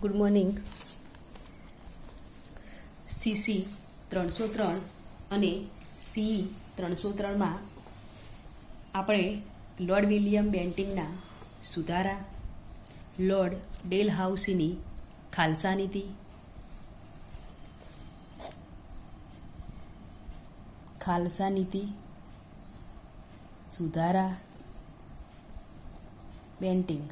Good morning. CC 303 અને CE 303માં આપણે lord William બેન્ટિંગના સુધારા, લોર્ડ ડેલહાઉસીની ખાલસા નીતિ, સુધારા, બેન્ટિંગ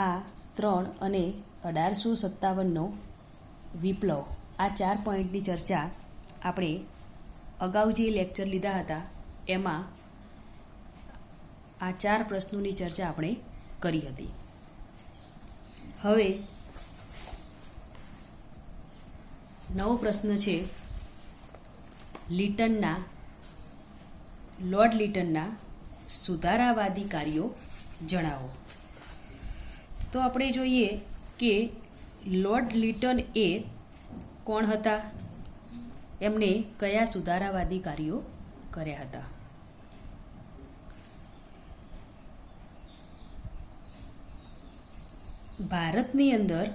આ 3 અને 1857નો વિપ્લવ આ 4 પોઈન્ટની ચર્ચા આપણે અગાઉ જે લેક્ચર લીધા હતા એમાં આ 4 પ્રશ્નોની ચર્ચા આપણે કરી હતી. હવે નવો પ્રશ્ન છે લોર્ડ લિટનના સુધારાવાદી કાર્યો જણાવો. તો આપણે જોઈએ કે લોર્ડ લિટન એ કોણ હતા, એમને કયા સુધારાવાદી કાર્યો કર્યા હતા. ભારતની અંદર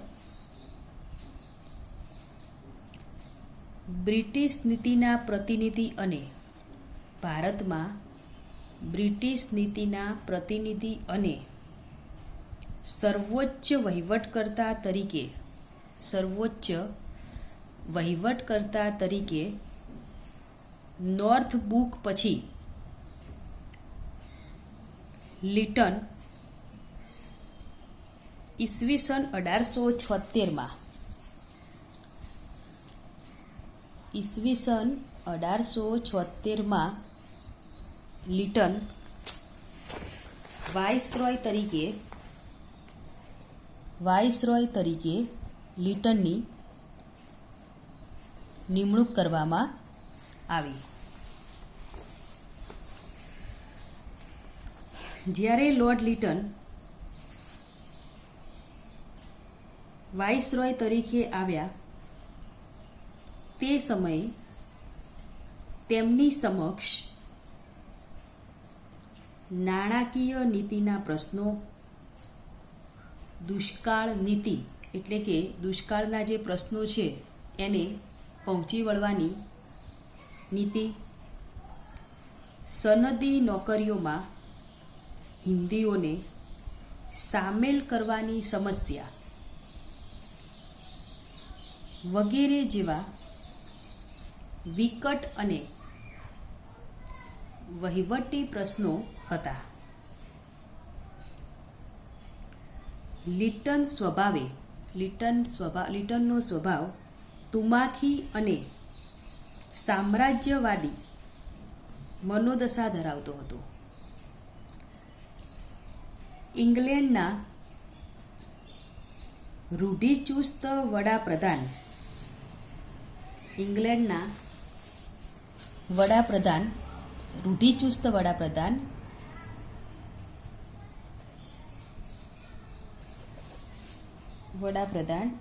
બ્રિટિશ નીતિના પ્રતિનિધિ અને ભારતમાં બ્રિટિશ નીતિના પ્રતિનિધિ અને સર્વોચ્ચ વહીવટકર્તા તરીકે નોર્થ બુક પછી લિટન ઈસવીસન 1876માં લિટન વાઇસરોય તરીકે લિટનની નિમણૂક કરવામાં આવી. જ્યારે લોર્ડ લિટન વાઇસરોય તરીકે આવ્યા તે સમયે તેમની સમક્ષ નાણાકીય નીતિના પ્રશ્નો, દુષ્કાળ નીતિ એટલે કે દુષ્કાળના જે પ્રશ્નો છે એને પહોંચી વળવાની નીતિ, સનદી નોકરીઓમાં હિન્દીઓને સામેલ કરવાની સમસ્યા વગેરે જેવા વિકટ અને વહીવટી પ્રશ્નો હતા. લિટનનો સ્વભાવ તુમાખી અને સામ્રાજ્યવાદી મનોદશા ધરાવતો હતો. ઇંગ્લેન્ડના રૂઢિચુસ્ત વડાપ્રધાન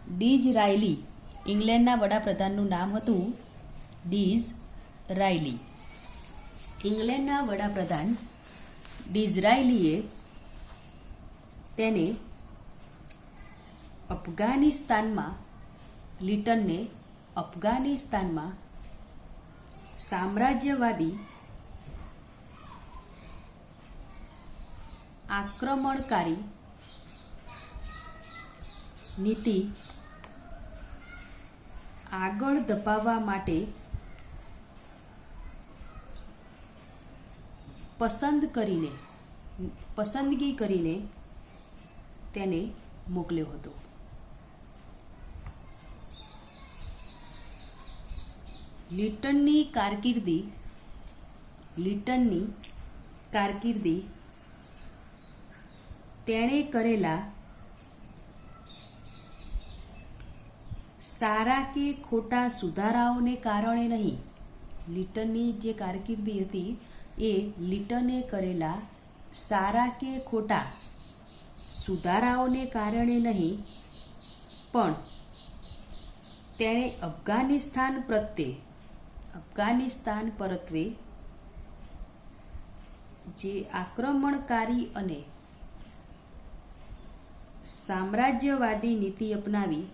ડિઝરાયલી, ઇંગ્લેન્ડના વડાપ્રધાનનું નામ હતું ડિઝરાયલી. ઇંગ્લેન્ડના વડાપ્રધાન ડિઝરાયલીએ તેને લિટનને અફઘાનિસ્તાનમાં સામ્રાજ્યવાદી આક્રમણકારી નીતિ આગળ ધપાવવા માટે પસંદગી કરીને તેને મોકલ્યો હતો. લિટનની કારકિર્દી તેણે કરેલા સારા કે ખોટા સુધારાઓને કારણે નહીં. લિટનની જે કારકિર્દી હતી એ લિટને કરેલા સારા કે ખોટા સુધારાઓને કારણે નહીં, પણ તેણે અફઘાનિસ્તાન પરત્વે જે આક્રમણકારી અને સામ્રાજ્યવાદી નીતિ અપનાવી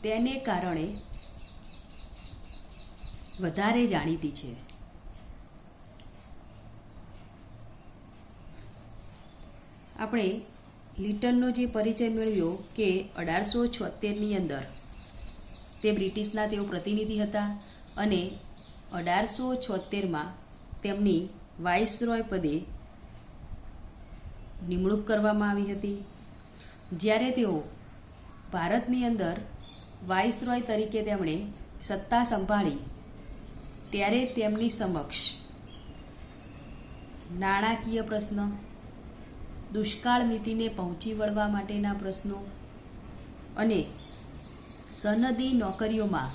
તેને કારણે વધારે જાણીતી છે. આપણે લિટનનો જે પરિચય મેળવ્યો કે 1876ની અંદર તે બ્રિટિશના તેઓ પ્રતિનિધિ હતા અને 1876માં તેમની વાઇસરોય પદે નિમણૂક કરવામાં આવી હતી. જ્યારે તેઓ ભારતની અંદર વાઇસરોય તરીકે તેમણે સત્તા સંભાળી ત્યારે તેમની સમક્ષ નાણાકીય પ્રશ્ન, દુષ્કાળ નીતિને પહોંચી વળવા માટેના પ્રશ્નો અને સનદી નોકરીઓમાં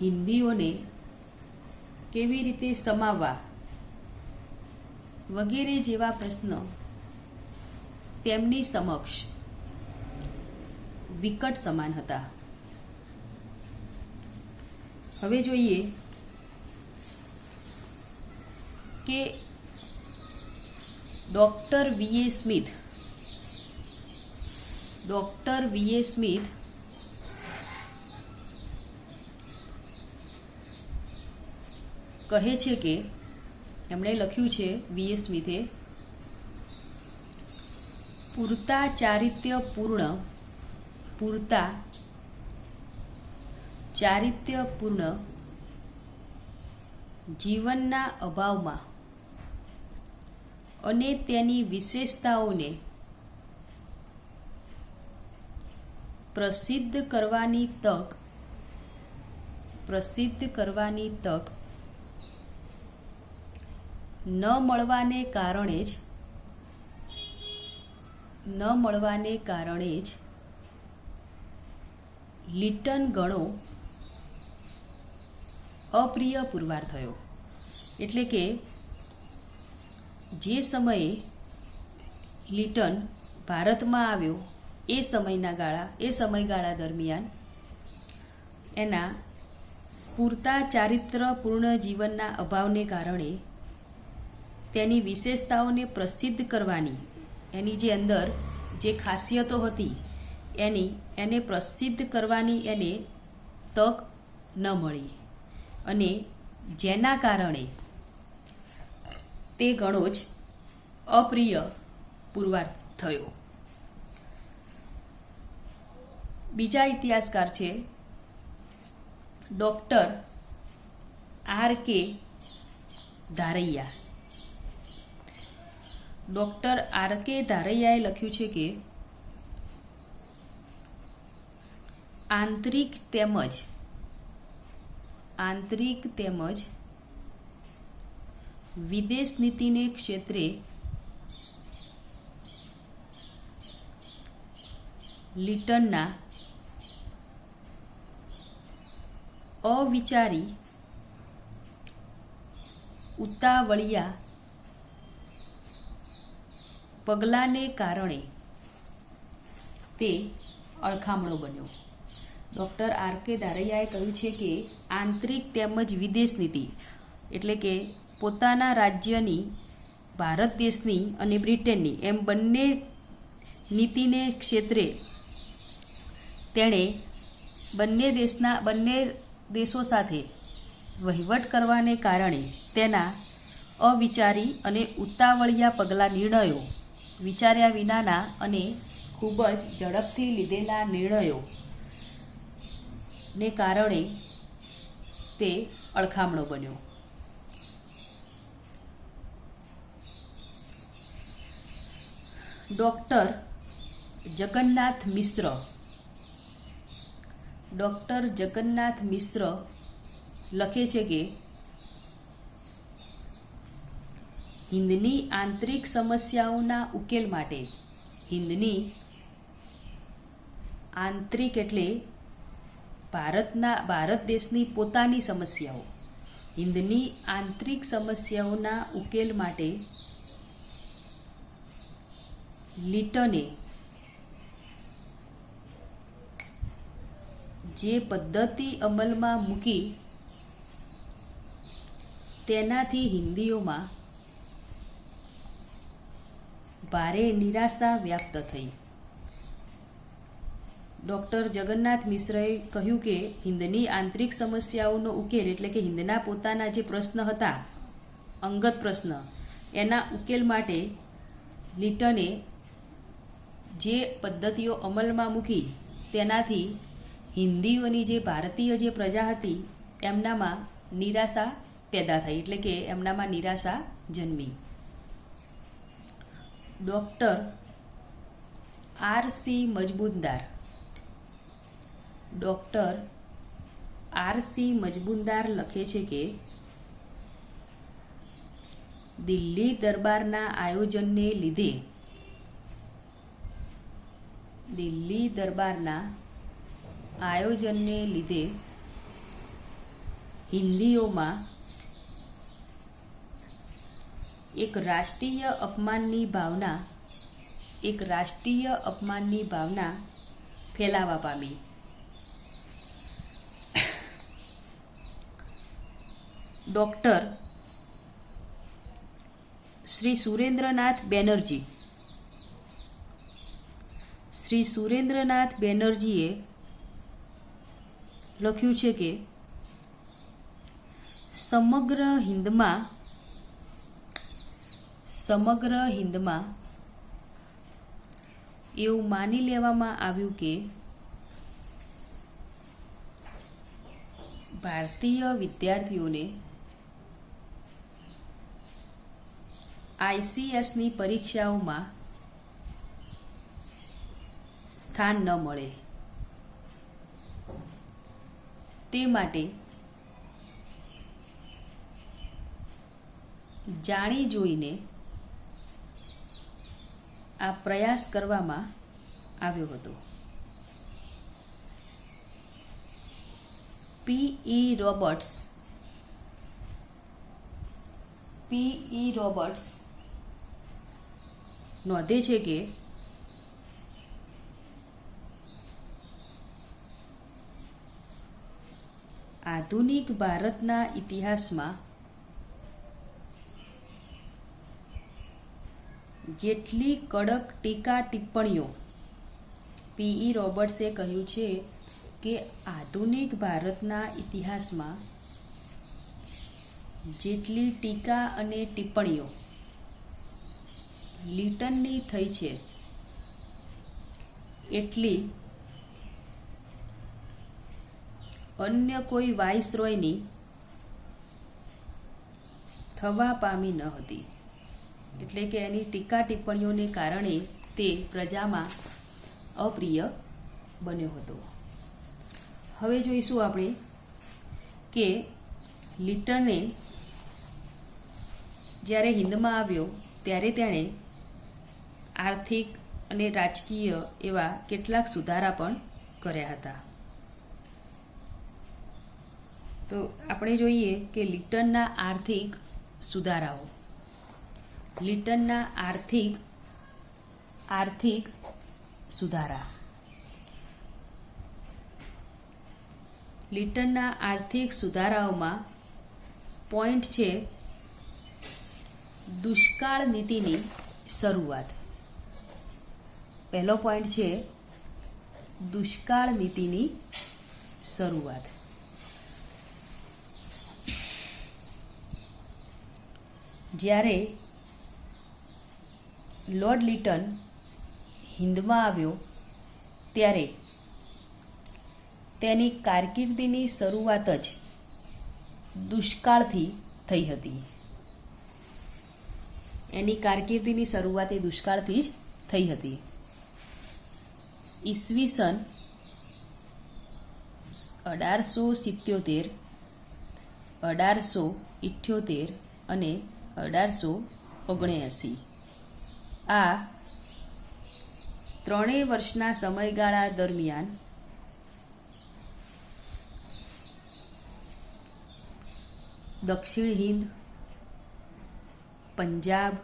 હિન્દીઓને કેવી રીતે સમાવવા વગેરે જેવા પ્રશ્નો તેમની સમક્ષ વિકટ સમાન હતા. હવે જોઈએ કે ડૉક્ટર વી.એ. સ્મિથ કહે છે કે એમણે લખ્યું છે વી.એ. સ્મિથે, પૂરતા ચારિત્ર્યપૂર્ણ જીવનના અભાવમાં અને તેની વિશેષતાઓને પ્રસિદ્ધ કરવાની તક ન મળવાને કારણે જ લિટન ઘણો અપ્રિય પુરવાર થયો. એટલે કે જે સમયે લિટન ભારતમાં આવ્યો એ સમયગાળા દરમિયાન એના પૂરતા ચારિત્ર્યપૂર્ણ જીવનના અભાવને કારણે તેની વિશેષતાઓને પ્રસિદ્ધ કરવાની, એની જે અંદર જે ખાસિયતો હતી એને પ્રસિદ્ધ કરવાની એને તક ન મળી અને જેના કારણે તે ઘણો જ અપ્રિય પુરવાર થયો. બીજા ઇતિહાસકાર છે doctor R K. Dharaiya. Doctor R K. ધારૈયાએ લખ્યું છે કે આંતરિક તેમજ વિદેશ નીતિને ક્ષેત્રે લિટનના અવિચારી ઉતાવળિયા પગલાંને કારણે તે અળખામણો બન્યો. Doctor R K. ધારૈયાએ કહ્યું છે કે આંતરિક તેમજ વિદેશ નીતિ એટલે કે પોતાના રાજ્યની, ભારત દેશની અને બ્રિટનની એમ બંને નીતિને ક્ષેત્રે તેણે બંને દેશો સાથે વહીવટ કરવાને કારણે તેના અવિચારી અને ઉતાવળિયા નિર્ણયો, વિચાર્યા વિનાના અને ખૂબ જ ઝડપથી લીધેલા નિર્ણયો ને કારણે તે અળખામણો બન્યો. ડૉક્ટર જગન્નાથ મિશ્ર લખે છે કે હિંદની આંતરિક સમસ્યાઓના ઉકેલ માટે, હિંદની આંતરિક એટલે ભારત દેશની પોતાની સમસ્યાઓ, હિંદની આંતરિક સમસ્યાઓના ઉકેલ માટે લિટને જે પદ્ધતિ અમલમાં મૂકી તેનાથી હિન્દીઓમાં ભારે નિરાશા વ્યક્ત થઈ. ડૉક્ટર જગન્નાથ મિશ્રએ કહ્યું કે હિંદની આંતરિક સમસ્યાઓનો ઉકેલ એટલે કે હિંદના પોતાના જે પ્રશ્ન હતા, અંગત પ્રશ્ન, એના ઉકેલ માટે લિટને જે પદ્ધતિઓ અમલમાં મૂકી તેનાથી હિન્દીઓની જે ભારતીય જે પ્રજા હતી એમનામાં નિરાશા પેદા થઈ, એટલે કે એમનામાં નિરાશા જન્મી. Doctor R.C. મજમુદાર લખે છે કે દિલ્હી દરબારના આયોજનને લીધે હિન્દીઓમાં એક રાષ્ટ્રીય અપમાનની ભાવના ફેલાવા પામી. ડૉક્ટર શ્રી સુરેન્દ્રનાથ બેનર્જીએ લખ્યું છે કે સમગ્ર હિંદમાં એવું માની લેવામાં આવ્યું કે ભારતીય વિદ્યાર્થીઓને ICSની પરીક્ષાઓમાં સ્થાન ન મળે, તે માટે જાણી જોઈને આ પ્રયાસ કરવામાં આવ્યો હતો. P.E. રોબર્ટ્સ નોંધે છે કે આધુનિક ભારતના ઇતિહાસમાં જેટલી કડક ટીકા ટિપ્પણીઓ, P.E. રોબર્ટ્સે કહ્યું છે કે આધુનિક ભારતના ઇતિહાસમાં જેટલી ટીકા અને ટિપ્પણીઓ લિટનની થઈ છે એટલી અન્ય કોઈ વાઇસરોયની થવા પામી ન હતી. એટલે કે એની ટીકા ટિપ્પણીઓને કારણે તે પ્રજામાં અપ્રિય બન્યો હતો. હવે જોઈશું આપણે કે લિટને જ્યારે હિંદમાં આવ્યો ત્યારે તેણે આર્થિક અને રાજકીય એવા કેટલાક સુધારા પણ કર્યા હતા. તો આપણે જોઈએ કે લિટનના આર્થિક સુધારાઓ. લિટનના આર્થિક સુધારા. લિટનના આર્થિક સુધારાઓમાં પોઈન્ટ છે દુષ્કાળ નીતિની શરૂઆત. પહેલો પોઈન્ટ છે દુષ્કાળ નીતિની શરૂઆત. જ્યારે લોર્ડ લિટન હિંદમાં આવ્યો ત્યારે તેની કારકિર્દીની શરૂઆત જ દુષ્કાળથી થઈ હતી. એની કારકિર્દીની શરૂઆત એ દુષ્કાળથી જ થઈ હતી. ઈસવીસન 1877, 1878 અને 1879 આ ત્રણેય વર્ષના સમયગાળા દરમિયાન દક્ષિણ હિંદ, પંજાબ,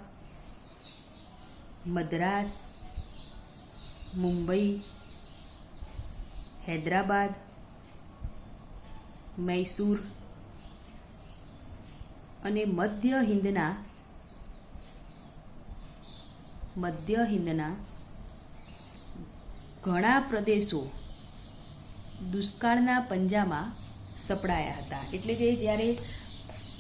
મદ્રાસ, મુંબઈ, હૈદરાબાદ, મૈસૂર અને મધ્ય હિંદના મધ્ય હિંદના ઘણા પ્રદેશો દુષ્કાળના પંજામાં સપડાયા હતા. એટલે કે જ્યારે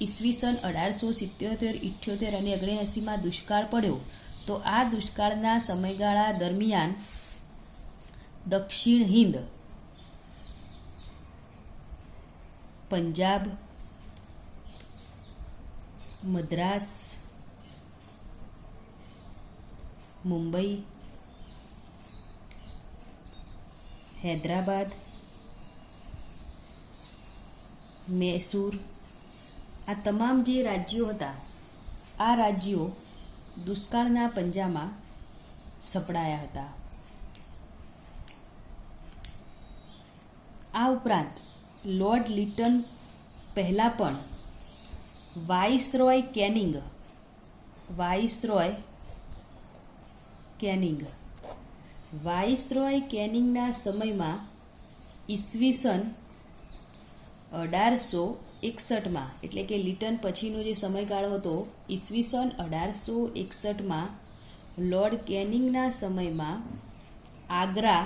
ઈસવીસન 1877, 78 અને 79માં દુષ્કાળ પડ્યો તો આ દુષ્કાળના સમયગાળા દરમિયાન દક્ષિણ હિંદ, પંજાબ, મદ્રાસ, મુંબઈ, હૈદરાબાદ, મૈસૂર, આ તમામ જે રાજ્યો હતા આ રાજ્યો દુષ્કાળના પંજામાં સપડાયા હતા. આ ઉપરાંત લોર્ડ લિટન પહેલાં પણ વાઇસરોય કેનિંગના સમયમાં ઈસવીસન 1861માં, એટલે કે લિટન પછીનો જે સમયગાળો હતો ઈસવીસન 1861માં લોર્ડ કેનિંગના સમયમાં આગ્રા,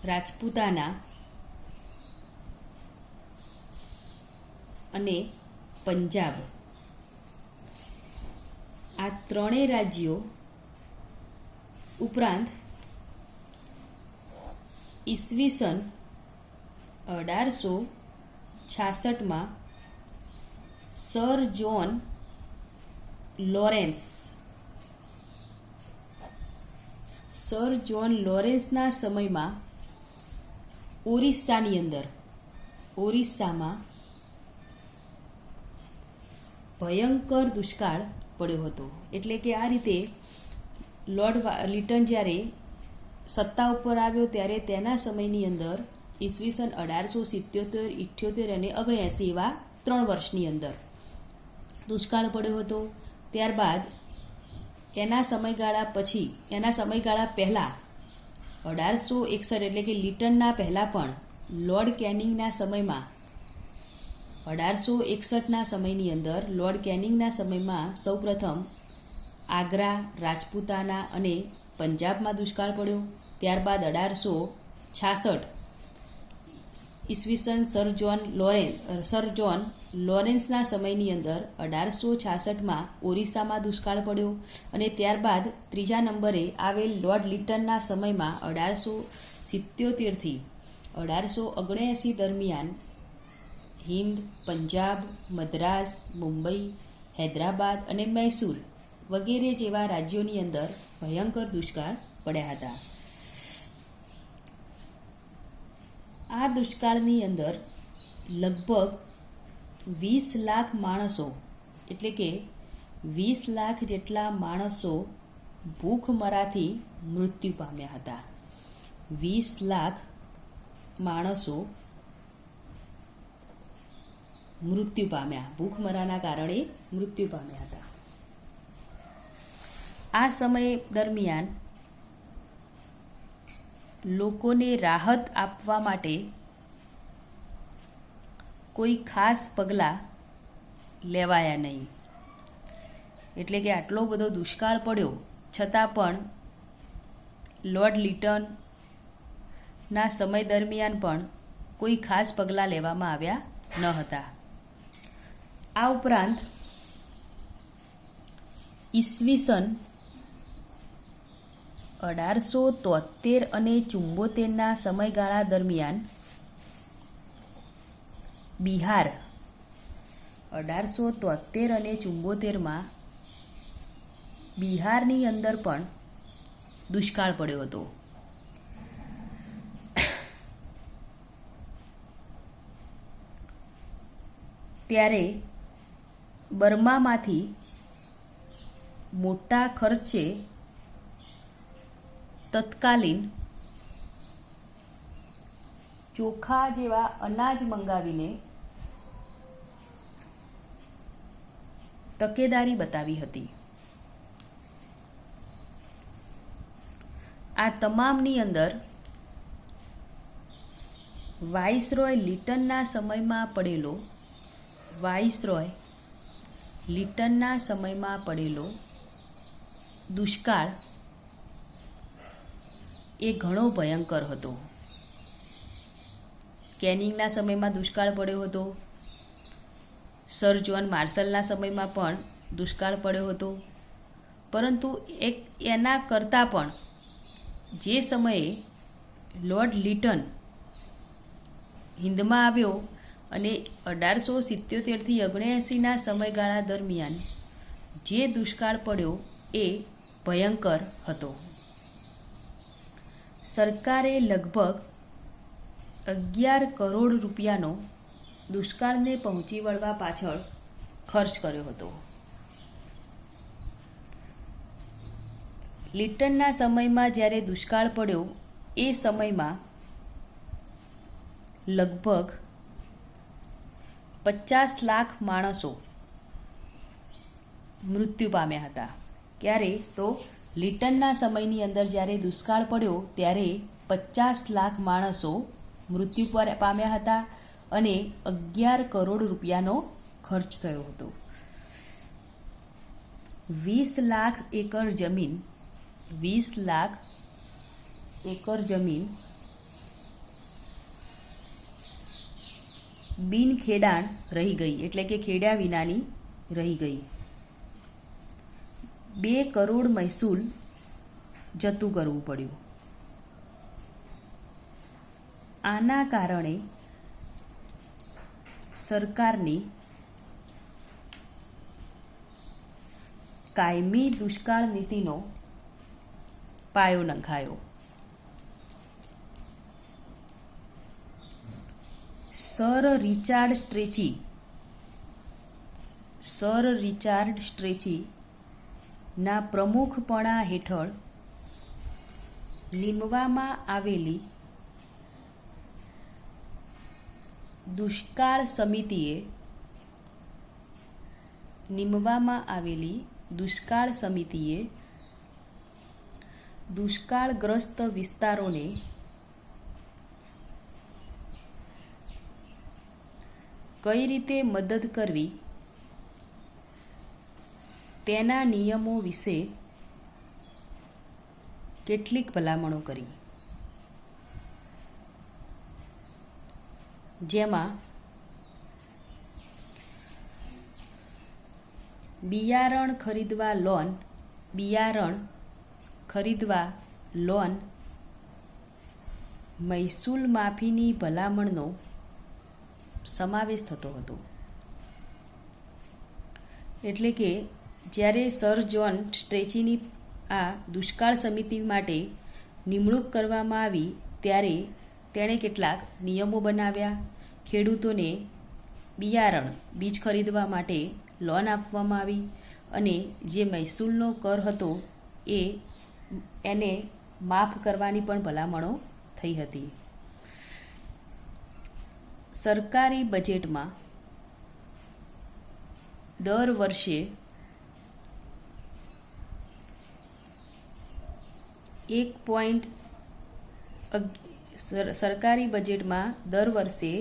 રાજપૂતાના અને પંજાબ આ ત્રણેય રાજ્યો ઉપરાંત ઈસવીસન 1866માં સર જોન લોરેન્સના સમયમાં ઓરિસ્સામાં ભયંકર દુષ્કાળ પડ્યો હતો. એટલે કે આ રીતે લોર્ડ લિટન જ્યારે સત્તા ઉપર આવ્યો ત્યારે તેના સમયની અંદર ઈસવીસન 1877, 78 અને 79 એવા 3 વર્ષની અંદર દુષ્કાળ પડ્યો હતો. ત્યારબાદ એના સમયગાળા પહેલાં 1861 એટલે કે લિટનના પહેલાં પણ લોર્ડ કેનિંગના સમયમાં 1861ના સમયની અંદર લોર્ડ કેનિંગના સમયમાં સૌપ્રથમ આગ્રા, રાજપૂતાના અને પંજાબમાં દુષ્કાળ પડ્યો. ત્યારબાદ 1866 ઈસવીસન સર જોન લોરેન્સના સમયની અંદર 1866માં ઓરિસ્સામાં દુષ્કાળ પડ્યો અને ત્યારબાદ ત્રીજા નંબરે આવેલ લોર્ડ લિટનના સમયમાં 1877થી 1879 દરમિયાન હિન્દ, પંજાબ, મદ્રાસ, મુંબઈ, હૈદરાબાદ અને મૈસૂર વગેરે જેવા રાજ્યોની અંદર ભયંકર દુષ્કાળ પડ્યા હતા. આ દુષ્કાળની અંદર લગભગ 20 લાખ માણસો, એટલે કે 20 લાખ જેટલા માણસો ભૂખમરાથી મૃત્યુ પામ્યા હતા. 20 લાખ માણસો ભૂખમરાના કારણે મૃત્યુ પામ્યા હતા. આ સમય દરમિયાન લોકોને રાહત આપવા માટે કોઈ ખાસ પગલાં લેવાયા નહીં. એટલે કે આટલો બધો દુષ્કાળ પડ્યો છતાં પણ લોર્ડ લિટનના સમય દરમિયાન પણ કોઈ ખાસ પગલાં લેવામાં આવ્યા ન હતા. આ ઉપરાંત ઈસવીસન 1873 અને 74ના સમયગાળા દરમિયાન બિહાર 1873 અને 74માં બિહારની અંદર પણ દુષ્કાળ પડ્યો હતો. ત્યારે બર્મામાંથી મોટા ખર્ચે તત્કાલીન ચોખા જેવા અનાજ મંગાવીને તકેદારી બતાવી હતી. આ તમામની અંદર વાઇસરોય લિટનના સમયમાં પડેલો વાઇસરોય લીટનના સમયમાં પડેલો દુષ્કાળ એ ઘણો ભયંકર હતો. કેનિંગના સમયમાં દુષ્કાળ પડ્યો હતો. સર જ્હોન માર્શલના સમયમાં પણ દુષ્કાળ પડ્યો હતો. પરંતુ એના કરતાં પણ જે સમયે લોર્ડ લીટન હિંદમાં આવ્યો અને 1877થી 1979ના સમયગાળા દરમિયાન જે દુષ્કાળ પડ્યો એ ભયંકર હતો. સરકારે લગભગ 11 કરોડ રૂપિયાનો દુષ્કાળને પહોંચી વળવા પાછળ ખર્ચ કર્યો હતો. લીટનના સમયમાં જ્યારે દુષ્કાળ પડ્યો એ સમયમાં લગભગ 50 લાખ માણસો મૃત્યુ પામ્યા હતા. ક્યારે? તો લીટનના સમયની અંદર જ્યારે દુષ્કાળ પડ્યો ત્યારે 50 લાખ માણસો મૃત્યુ પામ્યા હતા અને 11 કરોડ રૂપિયાનો ખર્ચ થયો હતો. 20 લાખ એકર જમીન બિન ખેડાણ રહી ગઈ, એટલે કે ખેડ્યા વિનાની રહી ગઈ. 2 કરોડ મહેસૂલ જતું કરવું પડ્યું. આના કારણે સરકારની કાયમી દુષ્કાળ નીતિનો પાયો નંખાયો. સર રિચાર્ડ સ્ટ્રેચી ના પ્રમુખપણા હેઠળ નીમવામાં આવેલી દુષ્કાળ સમિતિએ દુષ્કાળગ્રસ્ત વિસ્તારોને કઈ રીતે મદદ કરવી તેના નિયમો વિશે કેટલીક ભલામણો કરી, જેમાં બિયારણ ખરીદવા લોન, મહેસૂલ માફીની ભલામણનો સમાવેશ થતો હતો. એટલે કે જ્યારે સર જ્હોન સ્ટ્રેચીની આ દુષ્કાળ સમિતિ માટે નિમણૂક કરવામાં આવી ત્યારે તેણે કેટલાક નિયમો બનાવ્યા. ખેડૂતોને બીજ ખરીદવા માટે લોન આપવામાં આવી અને જે મહેસૂલનો કર હતો એને માફ કરવાની પણ ભલામણો થઈ હતી. સરકારી બજેટમાં દર વર્ષે સરકારી બજેટમાં દર વર્ષે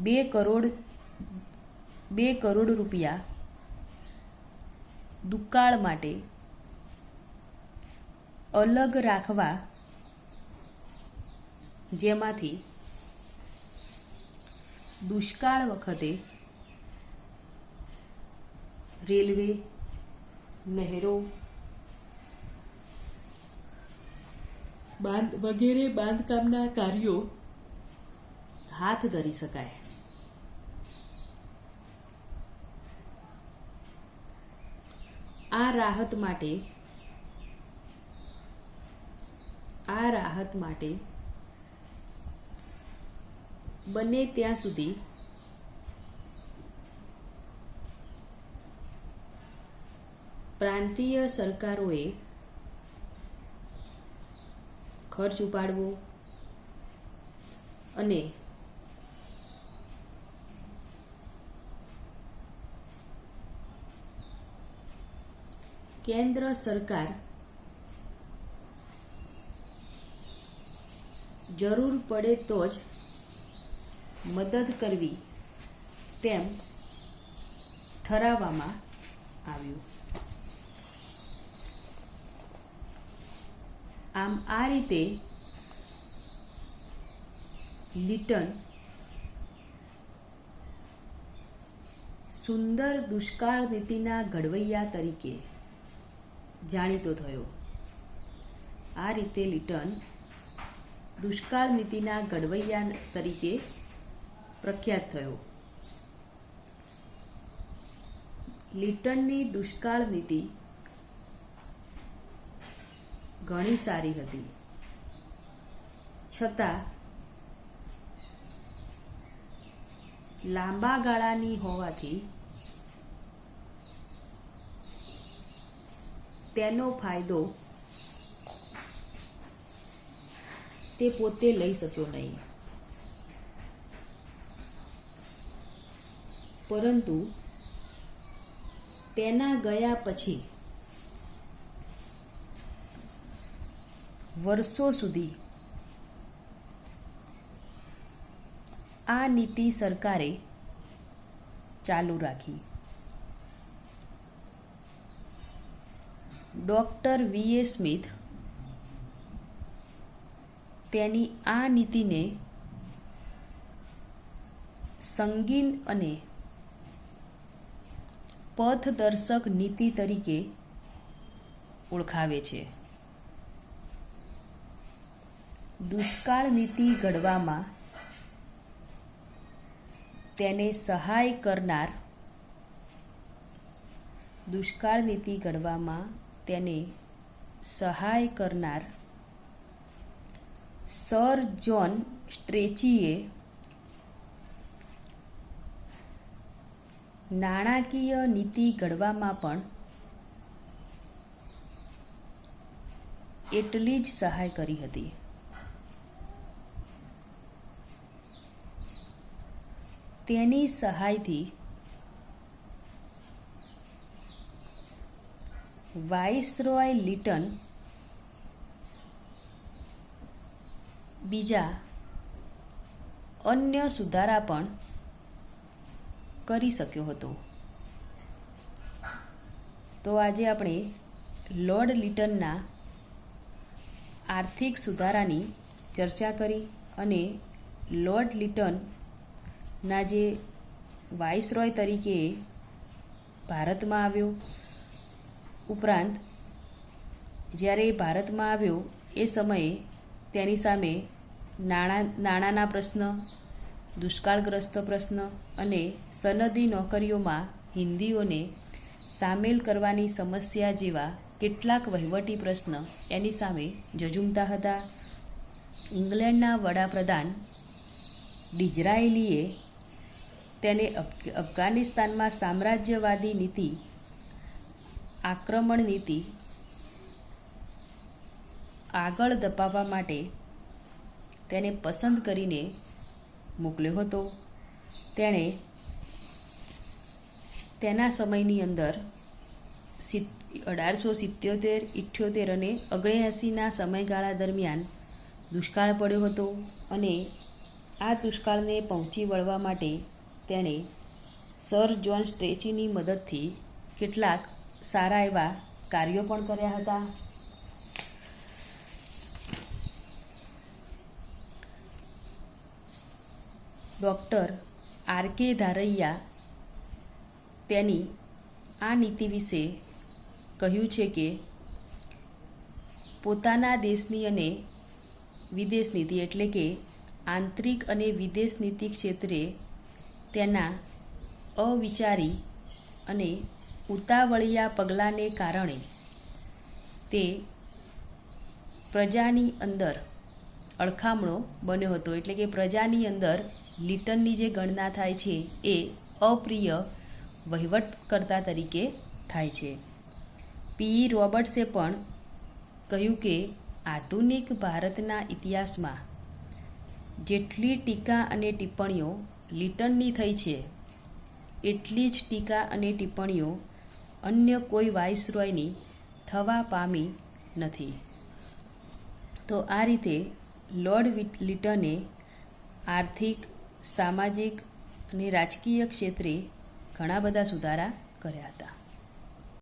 2 કરોડ રૂપિયા દુષ્કાળ માટે અલગ રાખવા, જેમાંથી દુષ્કાળ વખતે રેલવે, નહેરો વગેરે બાંધકામના કાર્યો હાથ ધરી શકાય. આ રાહત માટે બને ત્યાં સુધી પ્રાંતીય સરકારોએ ખર્ચ ઉપાડવો અને કેન્દ્ર સરકાર જરૂર પડે તો જ મદદ કરવી તેમ ઠરાવવામાં આવ્યું. આમ આ રીતે લિટન સુંદર દુષ્કાળ નીતિના ઘડવૈયા તરીકે જાણીતો થયો. આ રીતે લિટન દુષ્કાળ નીતિના ઘડવૈયા તરીકે પ્રખ્યાત થયો. લિટનની દુષ્કાળ નીતિ ઘણી સારી હતી, છતાં લાંબા ગાળાની હોવાથી તેનો ફાયદો તે પોતે લઈ શક્યો નહીં. પરંતુ તેના ગયા પછી વર્ષો સુધી આ નીતિ સરકારે ચાલુ રાખી. ડોક્ટર વી.એ. સ્મિથ તેની આ નીતિને સંગીન અને પથદર્શક નીતિ તરીકે ઓળખાવે છે. દુષ્કાળ નીતિ ઘડવામાં તેને સહાય કરનાર દુષ્કાળ નીતિ ઘડવામાં તેને સહાય કરનાર સર જ્હોન સ્ટ્રેચીએ નાણાકીય નીતિ ઘડવામાં પણ એટલી જ સહાય કરી હતી. તેની સહાયથી વાઇસરોય લિટન બીજા અન્ય સુધારા પણ કરી શક્યો હતો. તો આજે આપણે લોર્ડ લિટનના આર્થિક સુધારાની ચર્ચા કરી અને લોર્ડ લિટનના જે વાઇસરોય તરીકે ભારતમાં આવ્યો, ઉપરાંત જ્યારે ભારતમાં આવ્યો એ સમયે તેની સામે નાણાંના પ્રશ્ન, દુષ્કાળગ્રસ્ત પ્રશ્ન અને સનદી નોકરીઓમાં હિન્દીઓને સામેલ કરવાની સમસ્યા જેવા કેટલાક વહીવટી પ્રશ્ન એની સામે ઝઝૂમતા હતા. ઇંગ્લેન્ડના વડાપ્રધાન ડિઝરાયલીએ તેને અફઘાનિસ્તાનમાં સામ્રાજ્યવાદી નીતિ, આક્રમણ નીતિ આગળ ધપાવવા માટે તેને પસંદ કરીને મોકલ્યો હતો. તેણે તેના સમયની અંદર 1877, 78 અને 79ના સમયગાળા દરમિયાન દુષ્કાળ પડ્યો હતો અને આ દુષ્કાળને પહોંચી વળવા માટે તેણે સર જ્હોન સ્ટ્રેચીની મદદથી કેટલાક સારા એવા કાર્યો પણ કર્યા હતા. Doctor R K. ધારૈયા તેની આ નીતિ વિશે કહ્યું છે કે પોતાના દેશની અને વિદેશ નીતિ એટલે કે આંતરિક અને વિદેશ નીતિ ક્ષેત્રે તેના અવિચારી અને ઉતાવળિયા પગલાંને કારણે તે પ્રજાની અંદર અળખામણો બન્યો હતો. એટલે કે પ્રજાની અંદર લિટનની જે ગણના થાય છે એ અપ્રિય વહીવટકર્તા તરીકે થાય છે. પી. રોબર્ટ્સે પણ કહ્યું કે આધુનિક ભારતના ઇતિહાસમાં જેટલી ટીકા અને ટિપ્પણીઓ લિટનની થઈ છે એટલી જ ટીકા અને ટિપ્પણીઓ અન્ય કોઈ વાઇસરોયની થવા પામી નથી. તો આ રીતે લોર્ડ લિટને આર્થિક, સામાજિક અને રાજકીય ક્ષેત્રે ઘણા બધા સુધારા કર્યા હતા.